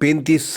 35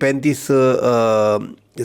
35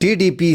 TDP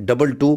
22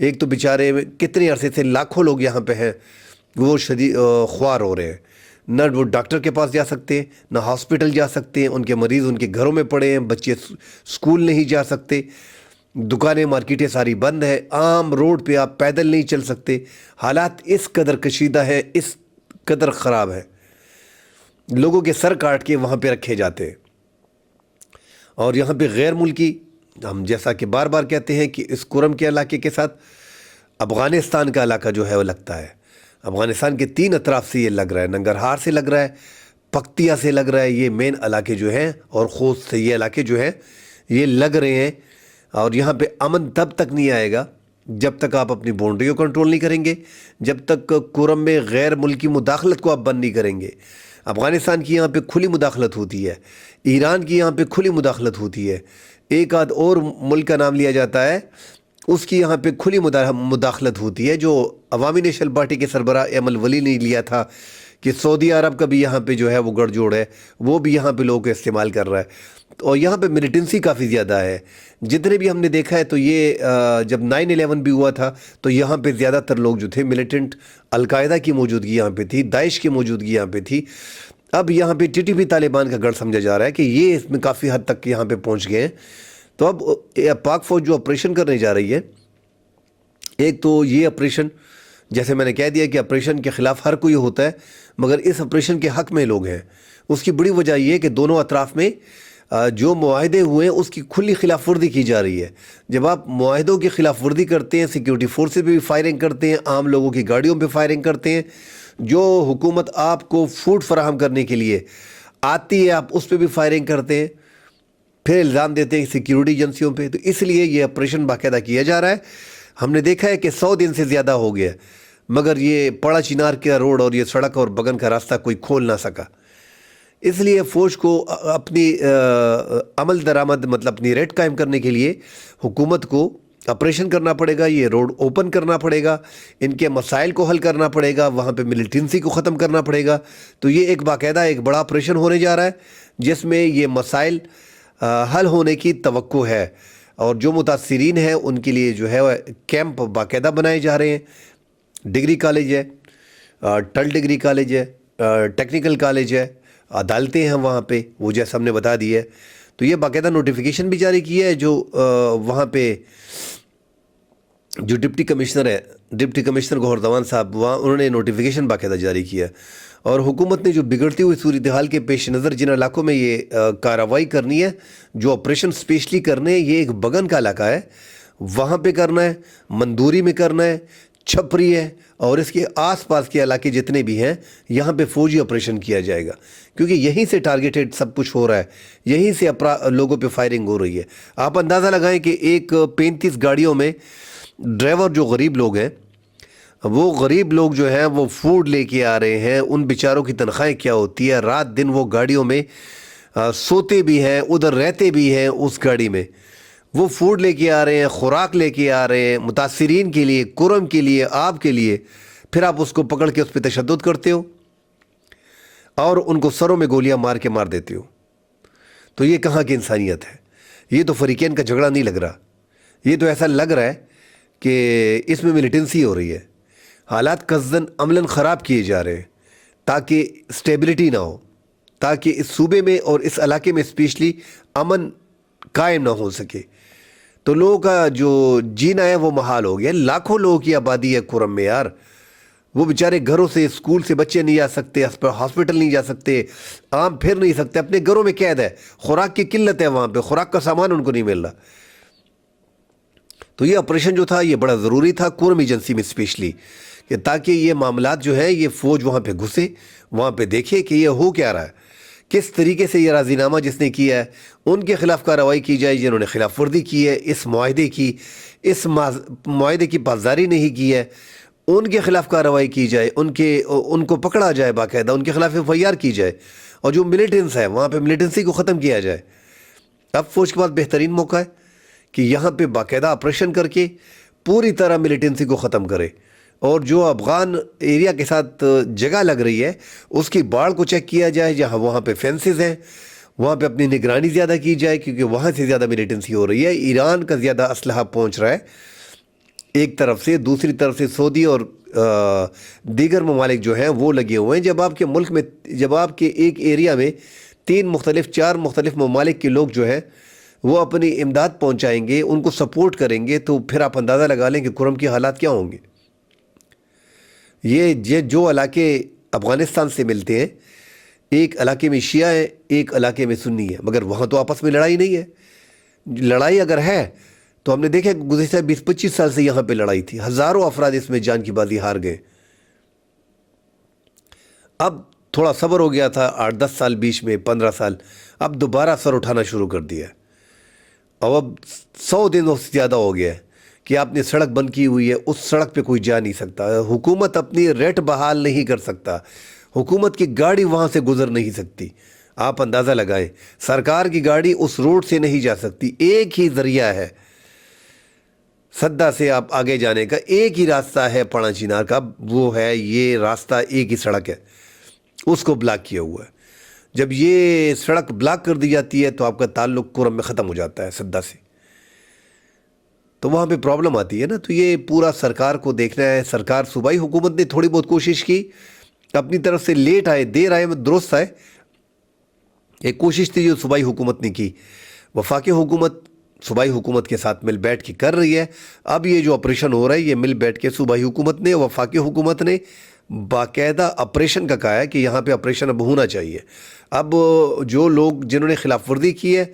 ایک تو بیچارے کتنے عرصے سے لاکھوں لوگ یہاں پہ ہیں، وہ شدید خوار ہو رہے ہیں، نہ وہ ڈاکٹر کے پاس جا سکتے ہیں، نہ ہاسپٹل جا سکتے ہیں، ان کے مریض ان کے گھروں میں پڑے ہیں، بچے سکول نہیں جا سکتے، دکانیں مارکیٹیں ساری بند ہے، عام روڈ پہ آپ پیدل نہیں چل سکتے۔ حالات اس قدر کشیدہ ہے، اس قدر خراب ہے، لوگوں کے سر کاٹ کے وہاں پہ رکھے جاتے ہیں۔ اور یہاں پہ غیر ملکی، ہم جیسا کہ بار بار کہتے ہیں کہ اس کرم کے علاقے کے ساتھ افغانستان کا علاقہ جو ہے وہ لگتا ہے۔ افغانستان کے 3 اطراف سے یہ لگ رہا ہے، ننگرہار سے لگ رہا ہے، پکتیا سے لگ رہا ہے، یہ مین علاقے جو ہیں، اور خوست سے یہ علاقے جو ہیں یہ لگ رہے ہیں۔ اور یہاں پہ امن تب تک نہیں آئے گا جب تک آپ اپنی باؤنڈری کو کنٹرول نہیں کریں گے، جب تک کرم میں غیر ملکی مداخلت کو آپ بند نہیں کریں گے۔ افغانستان کی یہاں پہ کھلی مداخلت ہوتی ہے، ایران کی یہاں پہ کھلی مداخلت ہوتی ہے، ایک آدھ اور ملک کا نام لیا جاتا ہے، اس کی یہاں پہ کھلی مداخلت ہوتی ہے، جو عوامی نیشنل پارٹی کے سربراہ ایمل ولی نے لیا تھا کہ سعودی عرب کا بھی یہاں پہ جو ہے وہ گڑھ جوڑ ہے، وہ بھی یہاں پہ لوگوں کو استعمال کر رہا ہے۔ اور یہاں پہ ملیٹنسی کافی زیادہ ہے، جتنے بھی ہم نے دیکھا ہے تو یہ جب 9/11 بھی ہوا تھا تو یہاں پہ زیادہ تر لوگ جو تھے ملیٹنٹ، القاعدہ کی موجودگی یہاں پہ تھی، داعش کی موجودگی یہاں پہ تھی۔ اب یہاں پہ TTP طالبان کا گڑھ سمجھا جا رہا ہے کہ یہ اس میں کافی حد تک یہاں پہ پہنچ گئے ہیں۔ تو اب پاک فوج جو آپریشن کرنے جا رہی ہے، ایک تو یہ آپریشن، جیسے میں نے کہہ دیا کہ آپریشن کے خلاف ہر کوئی ہوتا ہے، مگر اس آپریشن کے حق میں لوگ ہیں۔ اس کی بڑی وجہ یہ ہے کہ دونوں اطراف میں جو معاہدے ہوئے ہیں اس کی کھلی خلاف ورزی کی جا رہی ہے۔ جب آپ معاہدوں کی خلاف ورزی کرتے ہیں، سیکیورٹی فورسز پہ بھی فائرنگ کرتے ہیں، عام لوگوں کی گاڑیوں پہ فائرنگ کرتے ہیں، جو حکومت آپ کو فوڈ فراہم کرنے کے لیے آتی ہے آپ اس پہ بھی فائرنگ کرتے ہیں، پھر الزام دیتے ہیں سیکیورٹی ایجنسیوں پہ۔ تو اس لیے یہ آپریشن باقاعدہ کیا جا رہا ہے۔ ہم نے دیکھا ہے کہ 100 دن سے زیادہ ہو گیا، مگر یہ پڑا چنار کا روڈ اور یہ سڑک اور بگن کا راستہ کوئی کھول نہ سکا۔ اس لیے فوج کو اپنی عمل درآمد مطلب اپنی ریٹ قائم کرنے کے لیے حکومت کو آپریشن کرنا پڑے گا، یہ روڈ اوپن کرنا پڑے گا، ان کے مسائل کو حل کرنا پڑے گا، وہاں پہ ملیٹنسی کو ختم کرنا پڑے گا۔ تو یہ ایک باقاعدہ ایک بڑا آپریشن ہونے جا رہا ہے جس میں یہ مسائل حل ہونے کی توقع ہے، اور جو متاثرین ہیں ان کے لیے جو ہے کیمپ باقاعدہ بنائے جا رہے ہیں۔ ڈگری کالج ہے، ٹل ڈگری کالج ہے، ٹیکنیکل کالج ہے، عدالتیں ہیں وہاں پہ، وہ جیسا ہم نے بتا دی ہے۔ تو یہ باقاعدہ نوٹیفیکیشن بھی جاری کی ہے، جو وہاں پہ جو ڈپٹی کمشنر گوہر دوان صاحب، وہاں انہوں نے نوٹیفیکیشن باقاعدہ جاری کیا، اور حکومت نے جو بگڑتی ہوئی صورتحال کے پیش نظر جن علاقوں میں یہ کارروائی کرنی ہے، جو آپریشن اسپیشلی کرنے ہیں، یہ ایک بگن کا علاقہ ہے، وہاں پہ کرنا ہے، مندوری میں کرنا ہے، چھپری ہے، اور اس کے آس پاس کے علاقے جتنے بھی ہیں یہاں پہ فوجی آپریشن کیا جائے گا، کیونکہ یہیں سے ٹارگیٹڈ سب کچھ ہو رہا ہے، یہیں سے لوگوں پہ فائرنگ ہو رہی ہے۔ آپ اندازہ لگائیں کہ ایک 35 گاڑیوں میں ڈرائیور جو غریب لوگ ہیں، وہ غریب لوگ جو ہیں وہ فوڈ لے کے آ رہے ہیں، ان بیچاروں کی تنخواہیں کیا ہوتی ہے، رات دن وہ گاڑیوں میں سوتے بھی ہیں، ادھر رہتے بھی ہیں، اس گاڑی میں وہ فوڈ لے کے آ رہے ہیں، خوراک لے کے آ رہے ہیں متاثرین کے لیے، کرم کے لیے، آپ کے لیے، پھر آپ اس کو پکڑ کے اس پہ تشدد کرتے ہو اور ان کو سروں میں گولیاں مار کے مار دیتے ہو۔ تو یہ کہاں کی انسانیت ہے؟ یہ تو فریقین کا جھگڑا نہیں لگ رہا، یہ تو ایسا لگ رہا ہے کہ اس میں ملیٹنسی ہو رہی ہے۔ حالات قصداً عملاً خراب کیے جا رہے ہیں تاکہ اسٹیبلٹی نہ ہو، تاکہ اس صوبے میں اور اس علاقے میں اسپیشلی امن قائم نہ ہو سکے۔ تو لوگوں کا جو جینا ہے وہ محال ہو گیا۔ لاکھوں لوگوں کی آبادی ہے کرم میں یار، وہ بیچارے گھروں سے، اسکول سے بچے نہیں جا سکتے، ہاسپٹل نہیں جا سکتے، عام پھر نہیں سکتے، اپنے گھروں میں قید ہے، خوراک کی قلت ہے، وہاں پہ خوراک کا سامان ان کو نہیں مل رہا۔ تو یہ آپریشن جو تھا یہ بڑا ضروری تھا کرم ایجنسی میں اسپیشلی، کہ تاکہ یہ معاملات جو ہیں یہ فوج وہاں پہ گھسے، وہاں پہ دیکھے کہ یہ ہو کیا رہا ہے، کس طریقے سے یہ راضی نامہ جس نے کیا ہے ان کے خلاف کارروائی کی جائے، جنہوں نے خلاف ورزی کی ہے، اس معاہدے کی پاسداری نہیں کی ہے، ان کے خلاف کارروائی کی جائے، ان کو پکڑا جائے، باقاعدہ ان کے خلاف FIR کی جائے، اور جو ملیٹنٹس ہیں وہاں پہ ملیٹنسی کو ختم کیا جائے۔ اب فوج کے پاس بہترین موقع ہے کہ یہاں پہ باقاعدہ آپریشن کر کے پوری طرح ملیٹنسی کو ختم کرے، اور جو افغان ایریا کے ساتھ جگہ لگ رہی ہے اس کی باڑ کو چیک کیا جائے، جہاں وہاں پہ فینسز ہیں وہاں پہ اپنی نگرانی زیادہ کی جائے، کیونکہ وہاں سے زیادہ ملیٹنسی ہو رہی ہے، ایران کا زیادہ اسلحہ پہنچ رہا ہے ایک طرف سے، دوسری طرف سے سعودی اور دیگر ممالک جو ہیں وہ لگے ہوئے ہیں. جب آپ کے ملک میں، جب آپ کے ایک ایریا میں 4 مختلف ممالک کے لوگ جو ہیں وہ اپنی امداد پہنچائیں گے، ان کو سپورٹ کریں گے، تو پھر آپ اندازہ لگا لیں کہ کرم کے حالات کیا ہوں گے. یہ جو علاقے افغانستان سے ملتے ہیں، ایک علاقے میں شیعہ ہے، ایک علاقے میں سنی ہے، مگر وہاں تو آپس میں لڑائی نہیں ہے. لڑائی اگر ہے تو ہم نے دیکھا کہ گزشتہ 20-25 سال سے یہاں پہ لڑائی تھی، ہزاروں افراد اس میں جان کی بازی ہار گئے. اب تھوڑا صبر ہو گیا تھا، 8-10 سال، بیچ میں 15 سال، اب دوبارہ سر اٹھانا شروع کر دیا ہے. اب 100 دنوں سے زیادہ ہو گیا ہے کہ آپ نے سڑک بند کی ہوئی ہے، اس سڑک پہ کوئی جا نہیں سکتا، حکومت اپنی ریٹ بحال نہیں کر سکتا، حکومت کی گاڑی وہاں سے گزر نہیں سکتی. آپ اندازہ لگائیں، سرکار کی گاڑی اس روڈ سے نہیں جا سکتی. ایک ہی ذریعہ ہے سدا سے آپ آگے جانے کا، ایک ہی راستہ ہے پڑا چینار کا، وہ ہے یہ راستہ، ایک ہی سڑک ہے، اس کو بلاک کیا ہوا ہے. جب یہ سڑک بلاک کر دی جاتی ہے تو آپ کا تعلق کرم میں ختم ہو جاتا ہے سدا سے، تو وہاں پہ پرابلم آتی ہے نا. تو یہ پورا سرکار کو دیکھنا ہے. سرکار، صوبائی حکومت نے تھوڑی بہت کوشش کی اپنی طرف سے، لیٹ آئے، دیر آئے، درست آئے. ایک کوشش تھی جو صوبائی حکومت نے کی. وفاقی حکومت صوبائی حکومت کے ساتھ مل بیٹھ کے کر رہی ہے. اب یہ جو آپریشن ہو رہا ہے، یہ مل بیٹھ کے صوبائی حکومت نے، وفاقی حکومت نے باقاعدہ آپریشن کا کہا ہے کہ یہاں پہ آپریشن اب ہونا چاہیے. اب جو لوگ جنہوں نے خلاف ورزی کی ہے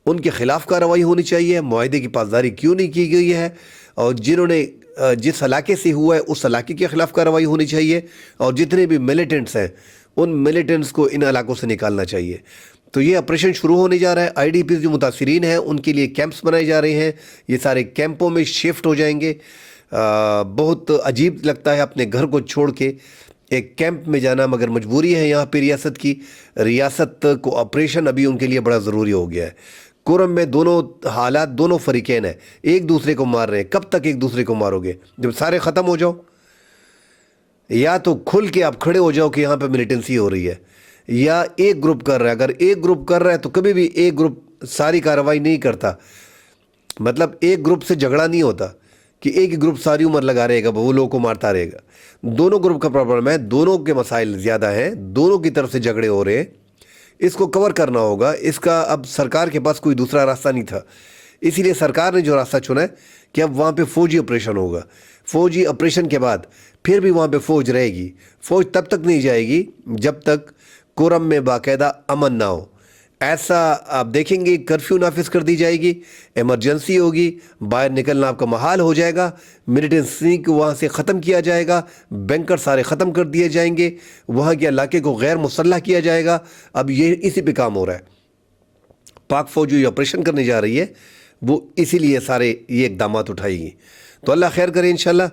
ان کے خلاف کارروائی ہونی چاہیے. معاہدے کی پاسداری کیوں نہیں کی گئی ہے، اور جنہوں نے جس علاقے سے ہوا ہے اس علاقے کے خلاف کارروائی ہونی چاہیے، اور جتنے بھی ملیٹنٹس ہیں ان ملیٹنٹس کو ان علاقوں سے نکالنا چاہیے. تو یہ آپریشن شروع ہونے جا رہا ہے. آئی ڈی پیز جو متاثرین ہیں ان کے لیے کیمپس بنائے جا رہے ہیں، یہ سارے کیمپوں میں شفٹ ہو جائیں گے. بہت عجیب لگتا ہے اپنے گھر کو چھوڑ کے ایک کیمپ میں جانا، مگر مجبوری ہے یہاں پہ ریاست کی. ریاست کو آپریشن ابھی ان کے لیے بڑا ضروری ہو گیا ہے. کرم میں دونوں حالات، دونوں فریقین ہیں، ایک دوسرے کو مار رہے ہیں. کب تک ایک دوسرے کو مارو گے؟ جب سارے ختم ہو جاؤ، یا تو کھل کے آپ کھڑے ہو جاؤ کہ یہاں پہ ملیٹنسی ہو رہی ہے، یا ایک گروپ کر رہا ہے. اگر ایک گروپ کر رہا ہے تو کبھی بھی ایک گروپ ساری کارروائی نہیں کرتا. مطلب ایک گروپ سے جھگڑا نہیں ہوتا کہ ایک ہی گروپ ساری عمر لگا رہے گا، وہ لوگوں کو مارتا رہے گا. دونوں گروپ کا پرابلم ہے، دونوں کے مسائل زیادہ ہیں، دونوں کی طرف سے جھگڑے ہو رہے ہیں. اس کو کور کرنا ہوگا. اس کا اب سرکار کے پاس کوئی دوسرا راستہ نہیں تھا، اسی لیے سرکار نے جو راستہ چنا ہے کہ اب وہاں پہ فوجی آپریشن ہوگا. فوجی آپریشن کے بعد پھر بھی وہاں پہ فوج رہے گی. فوج تب تک نہیں جائے گی جب تک کرم میں باقاعدہ امن نہ ہو. ایسا آپ دیکھیں گے، کرفیو نافذ کر دی جائے گی، ایمرجنسی ہوگی، باہر نکلنا آپ کا محال ہو جائے گا، ملیٹنسی کو وہاں سے ختم کیا جائے گا، بینکر سارے ختم کر دیے جائیں گے، وہاں کے علاقے کو غیر مسلح کیا جائے گا. اب یہ اسی پہ کام ہو رہا ہے. پاک فوج جو آپریشن کرنے جا رہی ہے وہ اسی لیے سارے یہ اقدامات اٹھائے گی. تو اللہ خیر کرے انشاءاللہ.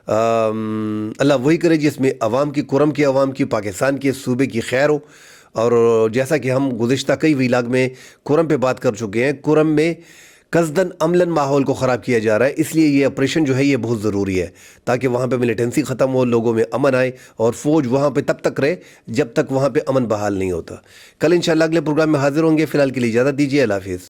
اللہ وہی کرے جس میں عوام کی، کرم کی عوام کی، پاکستان کے صوبے کی خیر ہو. اور جیسا کہ ہم گزشتہ کئی ویلاگ میں کرم پہ بات کر چکے ہیں، کرم میں قصداً عملاً ماحول کو خراب کیا جا رہا ہے. اس لیے یہ آپریشن جو ہے یہ بہت ضروری ہے تاکہ وہاں پہ ملیٹنسی ختم ہو، لوگوں میں امن آئے، اور فوج وہاں پہ تب تک رہے جب تک وہاں پہ امن بحال نہیں ہوتا. کل انشاءاللہ اگلے پروگرام میں حاضر ہوں گے. فی الحال کے لیے اجازت دیجیے. اللہ حافظ.